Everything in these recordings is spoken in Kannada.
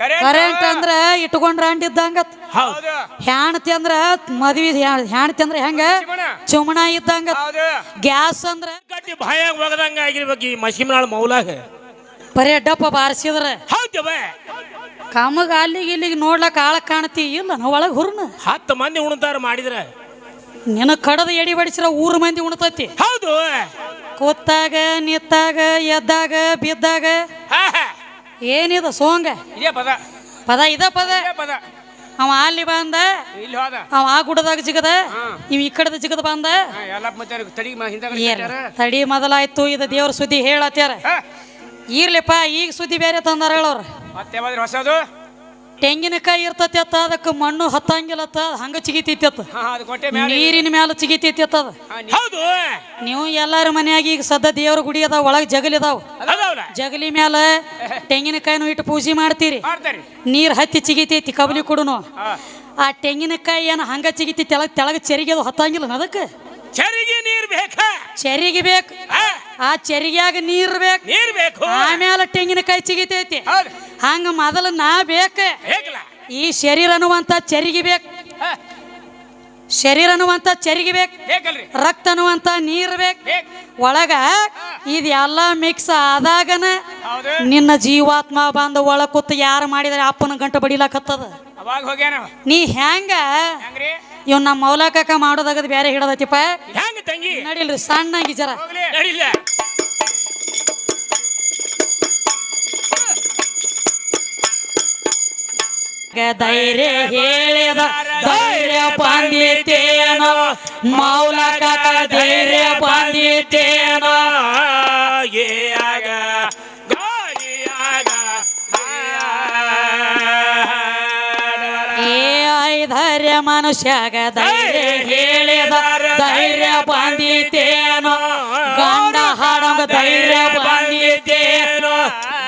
ಕರೆಂಟ್ ಅಂದ್ರ ಇಟ್ಕೊಂಡ್ರ ಅಂಡಿದ್ದಂಗ. ಹ್ಯಾಣತಿ ಅಂದ್ರ ಮದ್ವಿ ಹ್ಯಾಣತಿ ಅಂದ್ರ ಹೆಂಗ ಚುಮಣ ಇದ್ದಂಗ. ಗ್ಯಾಸ್ ಅಂದ್ರ ಗಟ್ಟಿ ಬಾಯಾಗ ಒಗದಂಗ ಆಗಿರ್ಬೇಕು ಈ ಮಸಿಮನಾಳ ಮೌಲಾಗ. ಬರೇ ಡಪ್ಪ ಬಾರಿಸಿದ್ರ ಕಮಗ ಅಲ್ಲಿಗೆ ಇಲ್ಲಿಗೆ ನೋಡ್ಲಕ್ಕ ಆಳ ಕಾಣತಿ ಇಲ್ಲ ನಾವು ಒಳಗೆ ಹುರ್ನ 10 ಮಂದಿ ಉಣ್ತಾರ ಮಾಡಿದ್ರ ನಿನ್ನ ಕಡದ ಎಡಿ ಬಡಿಸಿರ 3 ಮಂದಿ ಉಣ್ತತಿ. ಹೌದು, ಕೂತಾಗ ನಿತ್ತಾಗ ಎದ್ದಾಗ ಬಿದ್ದಾಗ ಏನಿದ ಸೋಂಗ ಪದ ಇದ ಪದ. ಅವ ಅಲ್ಲಿ ಬಂದ, ಅವ ಆ ಗುಡದಾಗ ಜಿಗದ, ಇವ್ ಈ ಕಡೆದ ಜಿಗದ ಬಂದ. ತಡಿ ಮೊದಲಾಯ್ತು ಇದು ದೇವ್ರ ಸುದ್ದಿ ಹೇಳತ್ಯಾರ. ಇರ್ಲಿಪ್ಪ ಈಗ ಸುದ್ದಿ ಬೇರೆ ತಂದಾರ ಹೇಳವ್ರ. ಹೊಸದು ತೆಂಗಿನಕಾಯಿ ಇರ್ತತಿ ಅತ್ತ, ಅದಕ್ಕೆ ಮಣ್ಣು ಹತ್ತಂಗಿಲ್ಲ ಅತ್ತ, ಹಂಗ ಚಿಗಿತೈತಿ ಅತ್ತ, ನೀರಿನ ಮ್ಯಾಲ ಚಿಗಿತೈತಿ ಅತ್ತದ. ನೀವು ಎಲ್ಲಾರ ಮನ್ಯಾಗ ಈಗ ಸದ್ದ ದೇವ್ರ ಗುಡಿ ಅದಾವ, ಒಳಗೆ ಜಗಲಿ ಅದಾವ. ಜಗಲಿ ಮ್ಯಾಲ ತೆಂಗಿನಕಾಯಿನೂ ಇಟ್ಟು ಪೂಜೆ ಮಾಡ್ತೀರಿ, ನೀರ್ ಹತ್ತಿ ಚಿಗಿತೈತಿ ಕಬಲಿ ಕೊಡುನು. ಆ ತೆಂಗಿನಕಾಯಿ ಏನ ಹಂಗ ಚಿಗಿತಿ ತೆಳಗ ಚೆರಿಗೆ ಅದು ಹತ್ತಂಗಿಲ್ಲ ಅದಕ್ಕೆ ಚರಿಗೆ ನೀರ್ ಬೇಕ, ಚೆರಿಗೆ ಬೇಕು. ಆ ಚೆರಿಗ್ಯಾಗ ನೀರ್ ಬೇಕು, ಆಮೇಲೆ ತೆಂಗಿನಕಾಯಿ ಚಿಗಿತೈತಿ. ಹಂಗ ಮೊದಲು ನಾ ಬೇಕ, ಈ ಶರೀರ ಅನ್ನುವಂತ ಚೆರಿಗೆ ಬೇಕು, ಶರೀರ ಅನ್ನುವಂತ ಚೆರಿಗೆ ಬೇಕು, ರಕ್ತ ಅನ್ನುವಂತ ನೀರ್ ಬೇಕು. ಒಳಗ ಇದೆಲ್ಲ ಮಿಕ್ಸ್ ಆದಾಗನ ನಿನ್ನ ಜೀವಾತ್ಮ ಬಂದ ಒಳ ಕೂತ್ ಯಾರು ಮಾಡಿದ್ರೆ ಅಪ್ಪನ ಗಂಟು ಬಡಿಲಾಕತ್ತದ. ನೀ ಹೆಂಗ ಇವ್ ನಮ್ಮ ಮೌಲಾಕ ಮಾಡೋದಾಗದ ಬೇರೆ ಹಿಡದತಿಪ್ಪ. ನಡಿಲ್ರಿ ಸಣ್ಣಾಗಿ ಜರ ಧೈರ್ಯ ಹೇಳಿದ ಧೈರ್ಯ ಬಂದಿತೇನೋ, ಮೌಲಾಕ ಧೈರ್ಯ ಬಂದಿತೇನೋ. ಧೈರ್ಯ ಮನುಷ್ಯಾಗ ಧೈರ್ಯ ಹೇಳಿದ ಧೈರ್ಯ ಬಂದಿತೇನೋ, ಗಂಡ ಹಾಡಂಗ ಧೈರ್ಯ ಬಂದಿತೇನೋ,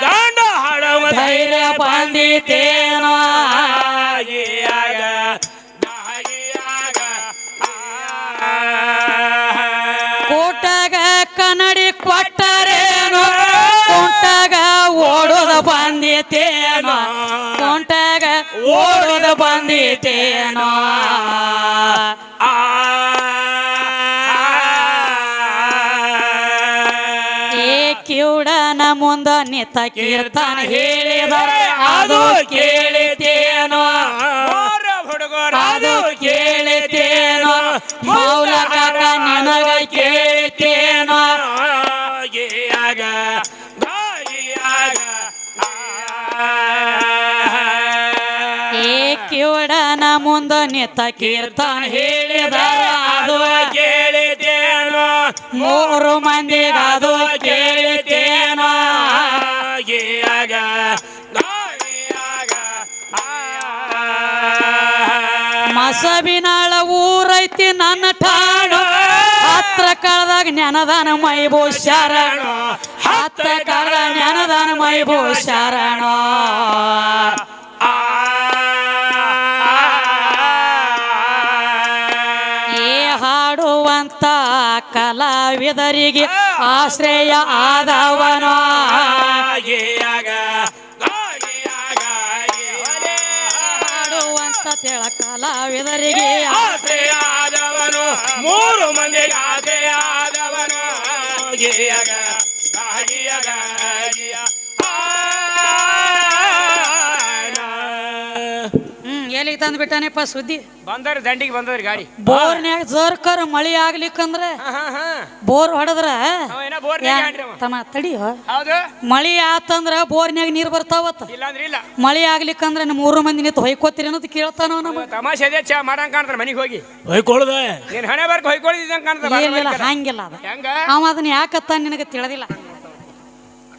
ಗಂಡ ಹಾಡಂಗ ಧೈರ್ಯ ಬಂದಿತೇನೋ. ಕೂಟಾಗ ಕನ್ನಡಿ ಕೊಟ್ಟರೇನೋ, ಕುಂಟಾಗ ಓಡೋದ ಬಂದಿತೇನೋ, ಕುಂಟಾಗ ಓಡೋದ ಬಂದಿತೇನೋ. ಕಿವುಡನ ಮುಂದ ನಿತ್ತ ಕೀರ್ತನ ಹೇಳಿದರ ಅದು ಕೇಳಿತೇನೋ, ಅದು ಕೇಳಿತೇನೋ, ಮೌಲಾಕ ನಿನಗ ಕೇಳಿತೇನೋ. ಕಿವುಡನ ಮುಂದ ನಿತ್ತ ಕೀರ್ತನ ಹೇಳಿದರ ಅದು ಕೇಳಿತೇನೋ, 3 ಮಂದಿಗ ಅದು ಕೇಳಿತೇನೋ. ಮಸಬಿನಾಳ ಊರೈತಿ ನನ್ನ ಠಾಣು, ಹತ್ರ ಕಳೆದಾಗ ಜ್ಞಾನದಾನ ಮೈಬೋ ಶರಣು, ಹತ್ರ ಕಳೆದ ಜ್ಞಾನದಾನ ಮೈಬೋ ಶರಣು. ಹಾಡುವಂತ ಕಲಾವಿದರಿಗೆ ಆಶ್ರಯ ಆದವನೋ, ಹಾಡುವಂತ ತೆಳ ಕಲಾವಿದರಿಗೆ ಆಶ್ರಯ ಆದವನು, 3 ಮಂದಿಗೆ ಆಶ್ರಯ ಆದವನು. ಎಲ್ಲಿಗೆ ತಂದು ಬಿಟ್ಟಾನೆಪ್ಪ ಸುದ್ದಿ? ಬಂದವ್ರಿ ದಂಡಿಗೆ ಬಂದವ್ರಿ ಗಾಡಿ. ಬೋರ್ನ್ಯಾಗ ಜರ್ಕರ್ ಮಳಿ ಆಗ್ಲಿಕ್ಕಂದ್ರ ಬೋರ್ ಹೊಡೆದ್ರ ತಮ್ಮ ತಡಿಯೋ, ಮಳಿ ಆತಂದ್ರ ಬೋರ್ನ್ಯಾಗ ನೀರ್ ಬರ್ತಾವತ್ತ. ಮಳಿ ಆಗ್ಲಿಕ್ಕಂದ್ರ ನಿಮ್ಮ 3 ಮಂದಿ ನಿಂತು ಹೊಯ್ಕೋತೀರಿ ಅನ್ನೋದು ಕೇಳ್ತಾನ. ತಮಾಷೆ ಚಾ ಮಾಡಂಗ್ ಕಾಣ್ತಾರ ಮನಿಗೆ ಹೋಗಿ ಹೊಯ್ಕೊಳ್ಳದ ನೀನ್ ಹಣೆ ಬರ್ಕ ಹೊಯ್ಕೊಳ್ಳಿದಂಗ ಕಾಣ್ತಾರ. ಏನಿಲ್ಲ ಹಂಗಿಲ್ಲ ಅದ, ಅವ ಅದನ್ನ ಯಾಕತ್ತ ನಿನಗೆ ತಿಳಿದಿಲ್ಲ.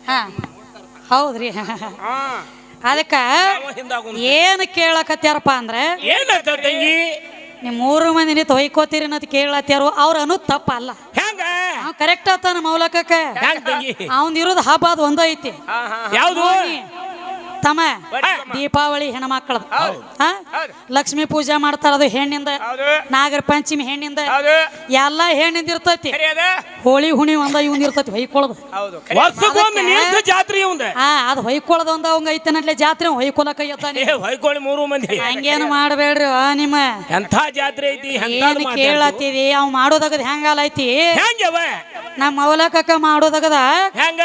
ಹಾ ಹೌದ್ರಿ. ಅದಕ್ಕ ಏನ್ ಕೇಳಕತ್ಯಾರಪ್ಪ ಅಂದ್ರೆ ನಿಮ್ 3 ಮಂದಿ ನಿಂತು ಹೊಯ್ಕೋತೀರಿ ಅನ್ನೋದು ಕೇಳತ್ಯಾರು. ಅವ್ರ ಅನ್ನೋದು ತಪ್ಪ ಅಲ್ಲ, ಕರೆಕ್ಟ್ ಆತಾನ ಮೌಲಕಕ್ಕ. ಅವಂದ್ ಇರೋದು ಹಬ್ಬ ಅದು ಒಂದ ಐತಿ. ತಮ್ಮ ದೀಪಾವಳಿ ಹೆಣ್ಮಕ್ಳದ ಲಕ್ಷ್ಮೀ ಪೂಜೆ ಮಾಡ್ತಾರ ಅದು ಹೆಣ್ಣಿಂದ, ನಾಗರ ಪಂಚಮಿ ಹೆಣ್ಣಿಂದ, ಎಲ್ಲ ಹೆಣ್ಣಿಂದ ಇರ್ತೈತಿ. ಹೋಳಿ ಹುಣಿ ಒಂದ ಇವಂದ ಇರ್ತೈತಿ ಹೊಯ್ಕೊಳ್ಳೋದು. ಜಾತ್ರೆ ಅದು ಹೊಯ್ಕೊಳ್ಳೋದು ಒಂದ ಅವಂಗ ಐತನಟ್ಲೆ ಜಾತ್ರೆ ಹೊಯ್ಕೊಳಕ ಹೊಯ್ಕೊಳ್ಳಿ 3 ಮಂದಿ. ಹಂಗೇನು ಮಾಡ್ಬೇಡ್ರಿ ನಿಮ್ಮ ಎಂಥ ಜಾತ್ರೆ ಐತಿ ಏನ್ ಕೇಳತ್ತೀವಿ. ಅವ್ ಮಾಡೋದಾಗದ ಹೆಂಗಾಲ ಐತಿ ನಮ್ಮ ಮೌಲಕಕ್ಕ ಮಾಡೋದಾಗದ ಹೆಂಗ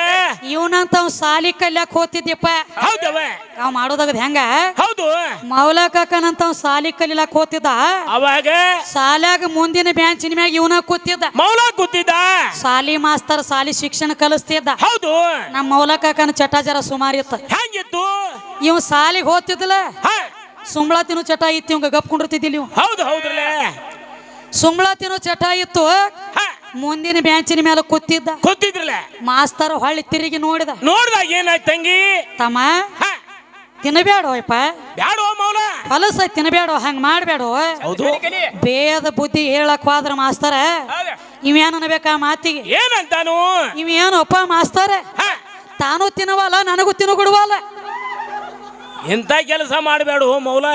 ಇವನಂತ ಅವ್ ಸಾಲಿ ಕಲ್ಯಾಕ್ ಹೋಗ್ತಿದ್ಯಪ್ಪ. ಹೌದವ ಅವ್ ಮಾಡೋದಾಗದ ಹೆಂಗ ಹೌದು ಮೌಲಕಕ್ಕನಂತ ಅವ್ ಸಾಲಿ ಕಲಿಲಾಕ್ ಹೋಗ್ತಿದ್ದ. ಅವಾಗ ಸಾಲ್ಯಾಗ ಮುಂದಿನ ಬ್ಯಾಂಚಿನ ಮ್ಯಾಗ ಇವನ ಕೂತಿದ್ದ. ಮೌಲ ಕೂತಿದ್ದ. ಸಾಲಿ ಮಾಸ್ತರ್ ಸಾಲಿ ಶಿಕ್ಷಣ ಕಲಿಸ್ತಿದ್ದ. ಹೌದು ನಮ್ಮ ಮೌಲಕಕ್ಕನ ಚಟ ಜರ ಸುಮಾರು ಇತ್ತ. ಹೆಂಗಿತ್ತು ಇವ್ ಸಾಲಿಗೆ ಹೋಗ್ತಿದ್ದಲ್ಲ ಸುಂಬಳ ತಿನ್ನು ಚಟ ಇತ್ತು. ಇವಂಗ ಗಪ್ ಕುಂಡಿರ್ತಿದ್ದಿಲ್ಲ ಇವ್. ಹೌದು ಹೌದ್ರಲ್ಲ ಸುಂಬಳ ತಿನ್ನು ಚಟ ಇತ್ತು. ಮುಂದಿನ ಬ್ಯಾಂಚಿನ ಮೇಲೆ ಕೂತಿದ್ರಲ್ಲ ಮಾಸ್ತರ್ ಹೊಳ್ಳಿ ತಿರುಗಿ ನೋಡಿದಾಗ ಏನಾಯ್ತು ತಂಗಿ ತಮ್ಮ ತಿನ್ನಬೇಡೋಯಪ್ಪ ಬ್ಯಾಡೋ ಮೌಲ ಹೊಲಸ ತಿನ್ನಬೇಡೋ ಹಂಗ ಮಾಡ್ಬೇಡೋ. ಬೇದ ಬುದ್ಧಿ ಹೇಳಕ್ ಹೋದ್ರ ಮಾಸ್ತರ ಇವೇನ್ ಅನ್ಬೇಕಾ ಮಾತಿಗೆ ಏನಂತಾನು ಇವೇನಪ್ಪ ಮಾಸ್ತರ ತಾನು ತಿನ್ನವಲ್ಲ ನನಗೂ ತಿನ್ನಗುಡುವಲ್ಲ. ಎಂತ ಕೆಲಸ ಮಾಡಬೇಡ ಮೌಲ.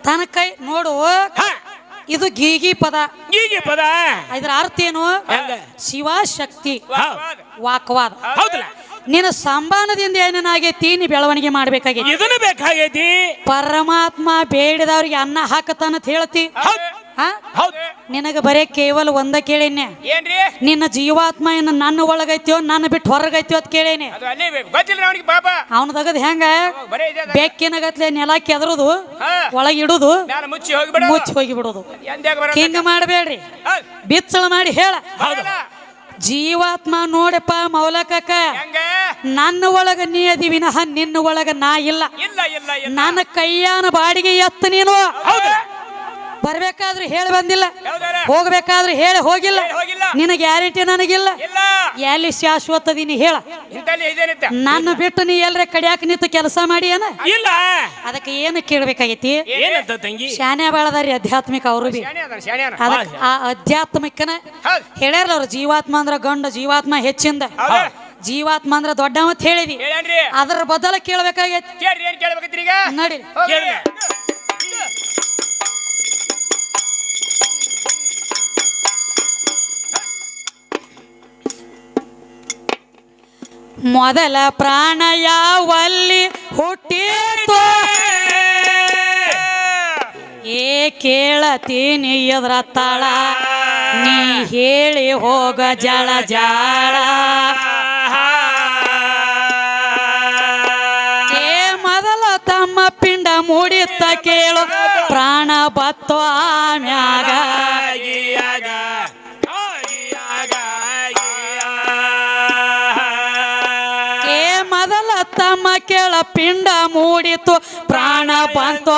ತನ್ನ ಕೈ ನೋಡು ಇದು ಗೀಗಿ ಪದ. ಇದ್ರ ಅರ್ಥ ಏನು? ಶಿವ ಶಕ್ತಿ ವಾಕ್ವಾದ. ನಿನ್ನ ಸಂಬಾನದಿಂದ ಏನೇನಾಗೈತಿ ನೀ ಬೆಳವಣಿಗೆ ಮಾಡ್ಬೇಕಾಗೈತಿ. ಇದನ್ನು ಬೇಕಾಗೈತಿ. ಪರಮಾತ್ಮ ಬೇಡಿದವ್ರಿಗೆ ಅನ್ನ ಹಾಕತಾನ ಅಂತ ಹೇಳ್ತಿ. ನಿನಗ ಬರೇ ಕೇವಲ ಒಂದ ಕೇಳೇನೆ, ನಿನ್ನ ಜೀವಾತ್ಮ ಏನ ನನ್ನ ಒಳಗೈತ್ಯೋ ನನ್ನ ಬಿಟ್ಟು ಹೊರಗೈತ್ಯೋ ಅಂತ ಕೇಳೇನೆ. ಅವನದಗದ ಹೆಂಗ ಬೆಕ್ಕಿನಗತ್ಲೆ ನೆಲ ಕೆದರುದು ಒಳಗಿಡುದು ಮುಚ್ಚಿ ಹೋಗಿ ಬಿಡುದು. ಹಿಂಗ ಮಾಡಬೇಡ್ರಿ, ಬಿಚ್ಚಳ ಮಾಡಿ ಹೇಳ. ಜೀವಾತ್ಮ ನೋಡಪ್ಪ ಮೌಲಕಕ್ಕ ನನ್ನ ಒಳಗ ನೀ ಅದಿ ವಿನಃ ನಿನ್ನ ಒಳಗ ನಾ ಇಲ್ಲ. ನನ್ನ ಕೈಯಾನ ಬಾಡಿಗೆ ಎತ್ತ ನೀನು. ಬರ್ಬೇಕಾದ್ರೆ ಹೇಳಿ ಬಂದಿಲ್ಲ, ಹೋಗ್ಬೇಕಾದ್ರೆ ಹೇಳಿ ಹೋಗಿಲ್ಲ. ನಿನ್ನ ಗ್ಯಾರಂಟಿ ನನಗಿಲ್ಲ. ಎಲ್ಲಿ ಶಾಶ್ವತದೀನಿ ಹೇಳ. ನನ್ನ ಬಿಟ್ಟು ನೀ ಎಲ್ರ ಕಡಿಯಾಕ ನಿಂತು ಕೆಲಸ ಮಾಡಿ ಏನ ಇಲ್ಲ. ಅದಕ್ಕೆ ಏನು ಕೇಳ್ಬೇಕಾಗೈತಿ? ಶಾನ್ಯ ಬಾಳದಾರಿ ಆಧ್ಯಾತ್ಮಿಕ ಅವರು ಬಿ ಅದಕ್ಕೆ ಆ ಅಧ್ಯಾತ್ಮಿಕನ ಹೇಳ್ಯಾರಲ್ಲ ಅವ್ರು. ಜೀವಾತ್ಮ ಅಂದ್ರ ಗಂಡ, ಜೀವಾತ್ಮ ಹೆಚ್ಚಿಂದ, ಜೀವಾತ್ಮ ಅಂದ್ರ ದೊಡ್ಡ ಅಂತ ಹೇಳಿದಿ. ಅದರ ಬದಲ ಕೇಳ್ಬೇಕಾಗೈತಿ. ನೋಡಿ ಮೊದಲ ಪ್ರಾಣ ಯಾವಲ್ಲಿ ಹುಟ್ಟಿತು ಏ ಕೇಳತೀನಿ ಎದ್ರ ತಳ ನೀ ಹೇಳಿ ಹೋಗ ಜಳ ಜಾಳ. ಏ ಮೊದಲ ತಮ್ಮ ಪಿಂಡ ಮೂಡಿತ್ತ ಕೇಳು ಪ್ರಾಣ ಬತ್ತು ಆಮ್ಯಾಗ. ತಮ್ಮ ಕೇಳ ಪಿಂಡ ಮೂಡಿತು ಪ್ರಾಣ ಬಂತು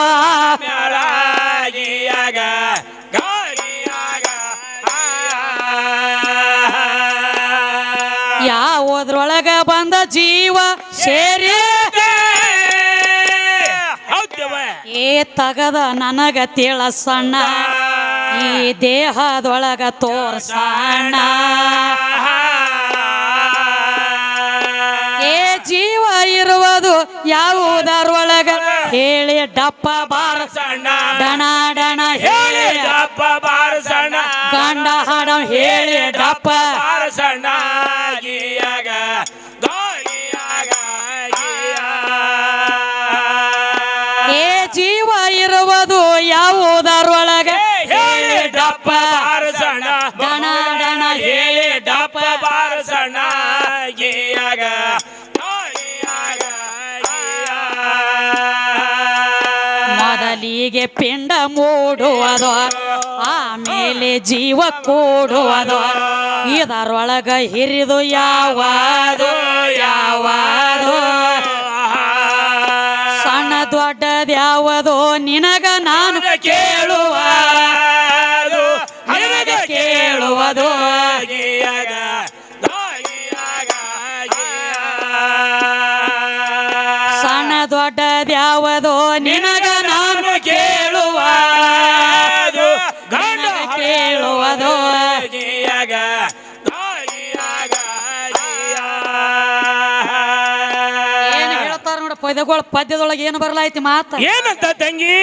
ಯಾವುದ್ರೊಳಗ ಬಂದ ಜೀವ ಸೇರಿ ಏ ತಗದ ನನಗ ತಿಳಸಣ್ಣ ಈ ದೇಹದೊಳಗ ತೋರ್ಸಣ್ಣ. ಜೀವ ಇರುವುದು ಯಾವುದರೊಳಗ ಹೇಳಿ ಡಪ್ಪ ಬಾರಸಣ್ಣ. ಡಣ ಡಣ ಹೇಳಿ ಡಪ್ಪ ಬಾರಸಣ್ಣ. ಗಂಡ ಹಾಡ ಹೇಳಿ ಡಪ್ಪ ಬಾರಸಣ್ಣ. ಏ ಜೀವ ಇರುವುದು ಯಾವುದರೊಳಗ ಹೇಳಿ ಡಪ್ಪ ಬಾರಸಣ್ಣ. ಡಣ ಡಣ ಹೇಳಿ ಡಪ್ಪ ಬಾರಸಣ್ಣ. ಮೊದಲಿಗೆ ಪಿಂಡ ಮೂಡುವುದು ಆಮೇಲೆ ಜೀವ ಕೂಡುವುದು. ಇದರೊಳಗ ಹಿರಿದು ಯಾವಾದು ಯಾವಾದು ಸಣ್ಣ ದೊಡ್ಡದ್ಯಾವುದು ನಿನಗ ನಾನು ಕೇಳುವುದು ನಿನಗೆ ಕೇಳುವುದು. ಸಣ್ಣ ದೊಡ್ಡದ್ಯಾವುದು ನಿನಗ ನಾನು ಕೇಳುವುದು ನಿನಗೆ ಕೇಳುವುದು. ಏನು ಹೇಳ್ತಾರ ನೋಡಪ್ಪ ಪದ್ಯದೊಳಗೆ ಏನು ಬರ್ಲಾಯ್ತಿ ಮಾತ ಏನಂತ ತಂಗಿ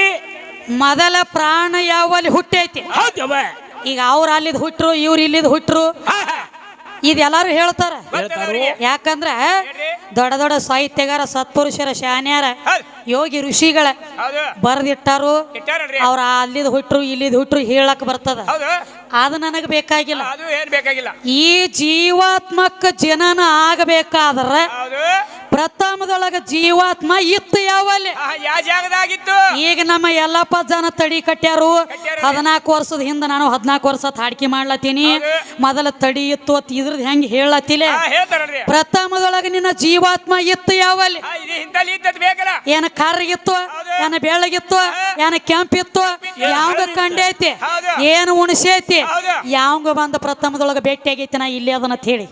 ಮೊದಲ ಪ್ರಾಣ ಯಾವಲ್ಲಿ ಹುಟ್ಟೈತಿ ಹೌದವ ಈಗ ಅವ್ರು ಅಲ್ಲಿದ್ ಹುಟ್ರು ಇವ್ರು ಇಲ್ಲಿದ್ ಹುಟ್ರು ಇದೆಲ್ಲಾರು ಹೇಳ್ತಾರ ಯಾಕಂದ್ರ ದೊಡ್ಡ ದೊಡ್ಡ ಸಾಹಿತ್ಯಗಾರ ಸತ್ಪುರುಷರ ಶಾನ್ಯಾರ ಯೋಗಿ ಋಷಿಗಳ ಬರ್ದಿಟ್ಟಾರು ಅವ್ರ ಅಲ್ಲಿದ್ ಹುಟ್ರು ಇಲ್ಲಿದ್ ಹುಟ್ರು ಹೇಳಕ್ ಬರ್ತದ ಅದು ನನಗ್ ಬೇಕಾಗಿಲ್ಲ ಈ ಜೀವಾತ್ಮಕ್ಕ ಜನನ ಆಗಬೇಕಾದ್ರ ಪ್ರಥಮದೊಳಗ ಜೀವಾತ್ಮ ಇತ್ತು ಯಾವಲ್ಲಿ ಈಗ ನಮ್ಮ ಎಲ್ಲಪ್ಪ ಜನ ತಡಿ ಕಟ್ಟ್ಯಾರು 14 ವರ್ಷದ ಹಿಂದ ನಾನು 14 ವರ್ಷ ಹಾಡಿಕೆ ಮಾಡ್ಲತ್ತೀನಿ ಮೊದಲ ತಡಿ ಇತ್ತು ಅತ್ ಇದ್ರದ್ ಹೆಂಗ್ ಹೇಳತ್ತಿಲೆ ಪ್ರಥಮದೊಳಗ ನಿನ್ನ ಜೀವಾತ್ಮ ಇತ್ತು ಯಾವಲ್ಲಿ ಏನ ಕರ್ಗಿತ್ತು ಏನ ಬೆಳಗಿತ್ತು ಏನ ಕೆಂಪಿತ್ತು ಯಾವಂಗ ಕಂಡೈತಿ ಏನು ಉಣಸೈತಿ ಯಾವಂಗ ಬಂದ ಪ್ರಥಮದೊಳಗ ಭೇಟಿ ಆಗೈತಿ ನಾ ಇಲ್ಲಿ ಅದನ್ನ ಹೇಳಿ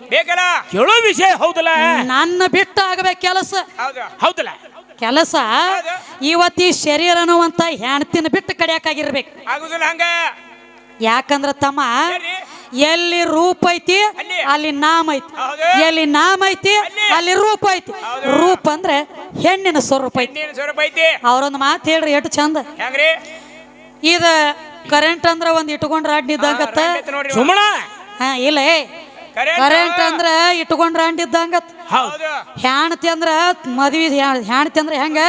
ಕೇಳೋ ವಿಷಯ ಹೌದಲ್ಲ ನನ್ನ ಬಿಟ್ಟು ಆಗಬೇಕು ಕೆಲಸ ಹೌದಲ್ಲ ಕೆಲಸ ಇವತ್ತಿ ಶರೀರ ಅನ್ನುವಂತ ಹೆಣ್ತಿನ ಬಿಟ್ಟು ಕಡಿಯಾಕಾಗಿರ್ಬೇಕು ಯಾಕಂದ್ರ ತಮ್ಮ ಎಲ್ಲಿ ರೂಪ ಐತಿ ಅಲ್ಲಿ ನಾಮ ಐತಿ ಎಲ್ಲಿ ನಾಮ ಐತಿ ಅಲ್ಲಿ ರೂಪ ಐತಿ ರೂಪ ಅಂದ್ರೆ ಹೆಣ್ಣಿನ ಸ್ವರೂಪ ಐತಿ ಅವ್ರೊಂದು ಮಾತು ಹೇಳ್ರಿ ಎಷ್ಟು ಚಂದ ಇದ ಕರೆಂಟ್ ಅಂದ್ರ ಒಂದ್ ಇಟ್ಕೊಂಡ್ರ ಅಡ್ಡಿದ್ದಂಗತ್ತ ಸುಮ್ಮನ ಹಾ ಇಲ್ಲ ಕರೆಂಟ್ ಅಂದ್ರ ಇಟ್ಕೊಂಡ್ರ ಅಂಡಿದ್ದಂಗತ್ ಹೆಣ್ತಿ ಅಂದ್ರ ಮದ್ವಿ ಹೆಣ್ತಿ ಅಂದ್ರ ಹೆಂಗ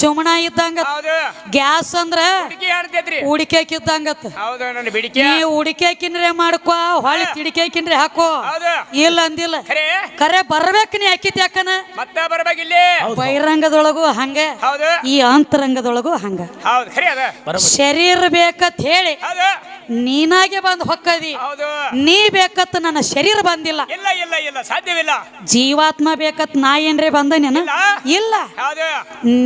ಚುಮಣ ಇದ್ದಂಗ ಗ್ಯಾಸ್ ಅಂದ್ರ ಉಡಿಕೆಕ್ ಇದ್ದಂಗತ್ ನೀ ಉಡಿಕೆಕಿನ್ರೆ ಮಾಡ್ಕೋ ಹೊಳಿ ತಿಡಿಕೆಕಿನ್ರೆ ಹಾಕೋ ಇಲ್ಲ ಅಂದಿಲ್ಲ ಕರೆ ಬರ್ಬೇಕು ನೀ ಹಾಕಿತ್ ಯಾಕನ ಬಹಿರಂಗದೊಳಗೂ ಹಂಗ ಈ ಅಂತರಂಗದೊಳಗೂ ಹಂಗ ಶರೀರ ಬೇಕತ್ ಹೇಳಿ ನೀನಾಗೆ ಬಂದ್ ಹೊಕ್ಕದಿ ನೀ ಬೇಕತ್ ನನ್ನ ಶರೀರ ಬಂದಿಲ್ಲ ಸಾಧ್ಯವಿಲ್ಲ ಜೀವಾತ್ಮ ಬೇಕತ್ ನಾ ಏನ್ರೆ ಬಂದ ನೀನು ಇಲ್ಲ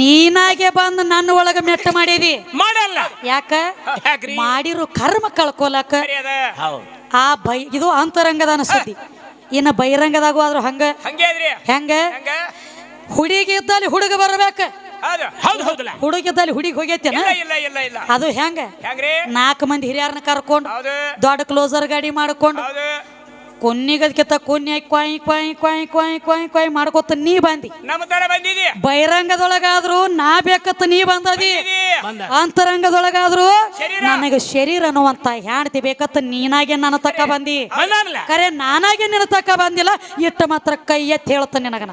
ನೀನಾಗೆ ಬಂದು ನನ್ನ ಒಳಗ ಮೆಟ್ಟ ಮಾಡಿದಿ ಮಾಡಲ್ಲ ಯಾಕ ಮಾಡಿರು ಕರ್ಮ ಕಳ್ಕೊಲಕ ಆ ಇದು ಅಂತರಂಗದ ಅನಸ್ತತಿ ಇನ್ನ ಬಹಿರಂಗದಾಗು ಆದ್ರೂ ಹಂಗ ಹೆಂಗ ಹುಡುಗಿ ಇದ್ದಲ್ಲಿ ಹುಡುಗ ಬರ್ಬೇಕ ಹುಡುಗಿದ್ದಲ್ಲಿ ಹುಡುಗಿ ಹೋಗೈತೇನ ಅದು ಹೆಂಗ 4 ಮಂದಿ ಹಿರಿಯರನ್ನ ಕರ್ಕೊಂಡು ದೊಡ್ಡ ಕ್ಲೋಸರ್ ಗಾಡಿ ಮಾಡ್ಕೊಂಡು ಕೊನ್ನಿಗದ್ಕಿಂತ ಕೊನ್ನಿ ಕ್ವಾಯ್ ಕ್ವಾಯ್ ಕ್ವಾಯ್ ಕ್ವಾಯ್ ಕ್ವಾಯ್ ಕ್ವಾಯ್ ಮಾಡ್ಕೊತ ನೀ ಬಂದಿ ಬಹಿರಂಗದೊಳಗಾದ್ರು ನಾ ಬೇಕತ್ತ ನೀ ಬಂದದಿ ಅಂತರಂಗದೊಳಗಾದ್ರು ನನಗ ಶರೀರ ಅನ್ನುವಂತ ಹೆಣ್ತಿ ಬೇಕತ್ತ ನೀನಾಗೆ ನನ್ನ ತಕ್ಕ ಬಂದಿ ಕರೆ ನಾನಾಗೆ ನಿನ್ನ ತಕ್ಕ ಬಂದಿಲ್ಲ ಇಟ್ಟ ಮಾತ್ರ ಕೈ ಎತ್ತಿ ಹೇಳ್ತ ನಿನಗನ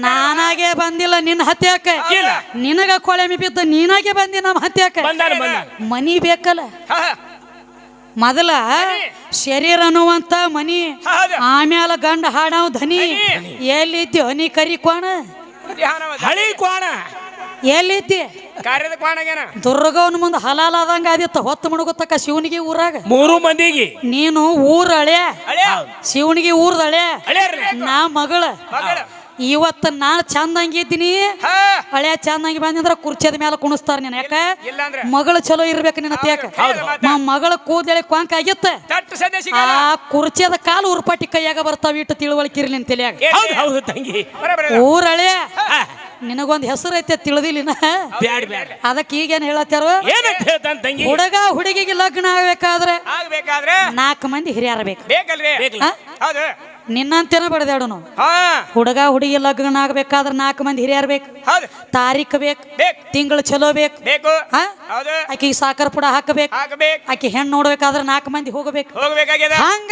ನಾನಾಗೆ ಬಂದಿಲ್ಲ ನಿನ್ನ ಹತ್ಯಾಕ ನಿನಗ ಕೊಳೆಮಿ ಬಿದ್ದ ನೀನಾಗೆ ಬಂದಿ ನಮ್ಮ ಹತ್ಯಾಕ ಮನಿ ಬೇಕಲ್ಲ ಮೊದಲ ಶರೀರ ಅನ್ನುವಂತ ಮನಿ ಆಮ್ಯಾಲ ಗಂಡ ಹಾಡಾವ್ ಧನಿ ಎಲ್ಲಿದ್ದಿ ಹನಿ ಕರಿ ಕೋಣ ಹಳಿ ಕೋಣ ಎಲ್ಲಿದ್ದಿ ದುರ್ಗವನ ಮುಂದೆ ಹಲಾಲಾದಂಗ ಆದಿತ್ತ ಹೊತ್ತು ಮುಣಗುತ್ತಕ್ಕ ಶಿವನಿಗೆ ಊರಾಗ 3 ಮಂದಿಗೆ ನೀನು ಊರ ಹಳೆ ಶಿವನಿಗೆ ಊರ್ದ ಹಳೆ ನಾ ಮಗಳ ಇವತ್ತ ನಾ ಚಂದಂಗಿದ್ದೀನಿ ಹಳೆ ಚಂದಂಗಿ ಬಂದಿದ್ರ ಕುರ್ಚಿದ ಮೇಲೆ ಕುಣಿಸ್ತಾರ ನೀನ್ ಯಾಕ ಮಗಳು ಚಲೋ ಇರ್ಬೇಕು ನಿನ್ನ ಯಾಕ ಮಗಳ ಕೂದಲಿ ಕ್ವಾಂಕ್ ಆಗಿತ್ತ ಆ ಕುರ್ಚಿದ ಕಾಲು ಉರ್ಪಾಟಿ ಕೈಯಾಗ ಬರ್ತಾವ ಇಟ್ಟು ತಿಳುವಳಿಕಿರ್ಲಿ ನಿನ್ ತಲೆಯಾಗ ಊರ ಹಳೆ ನಿನಗೊಂದ್ ಹೆಸರು ಐತೆ ತಿಳಿದಿಲ್ಲ ಅದಕ್ಕೆ ಈಗೇನ್ ಹೇಳತ್ತಾರ ಹುಡುಗ ಹುಡುಗಿಗೆ ಲಗ್ನ ಆಗ್ಬೇಕಾದ್ರೆ 4 ಮಂದಿ ಹಿರಿಯರ ಬೇಕು ನಿನ್ನಂತೇನ ಬಡದಾಡು ನಾವು ಹುಡುಗ ಹುಡುಗಿ ಲಗ್ನ ಆಗ್ಬೇಕಾದ್ರೆ 4 ಮಂದಿ ಹಿರಿಯರ್ ಬೇಕು ತಾರೀಖ್ ಬೇಕು ತಿಂಗಳು ಚಲೋ ಬೇಕು ಆಕಿ ಸಾಕರ್ ಪುಡ ಹಾಕಬೇಕು ಆಕಿ ಹೆಣ್ಣು ನೋಡ್ಬೇಕಾದ್ರೆ 4 ಮಂದಿ ಹೋಗಬೇಕು ಹಂಗ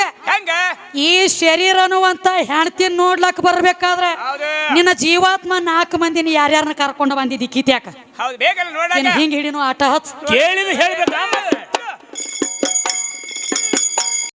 ಈ ಶರೀರ ಅನ್ನುವಂತ ಹೆಣ್ತಿನ ನೋಡ್ಲಕ್ ಬರ್ಬೇಕಾದ್ರೆ ನಿನ್ನ ಜೀವಾತ್ಮ 4 ಮಂದಿನ ಯಾರ್ಯಾರನ್ನ ಕರ್ಕೊಂಡು ಬಂದಿದ್ದಿ ಕಿತ್ಯಾಕ ಹಿಂಗ್ ಹಿಡಿನೋ ಆಟ ಹಚ್ ಕೇಳಿದ ಹೇಳ್ಬೇಕ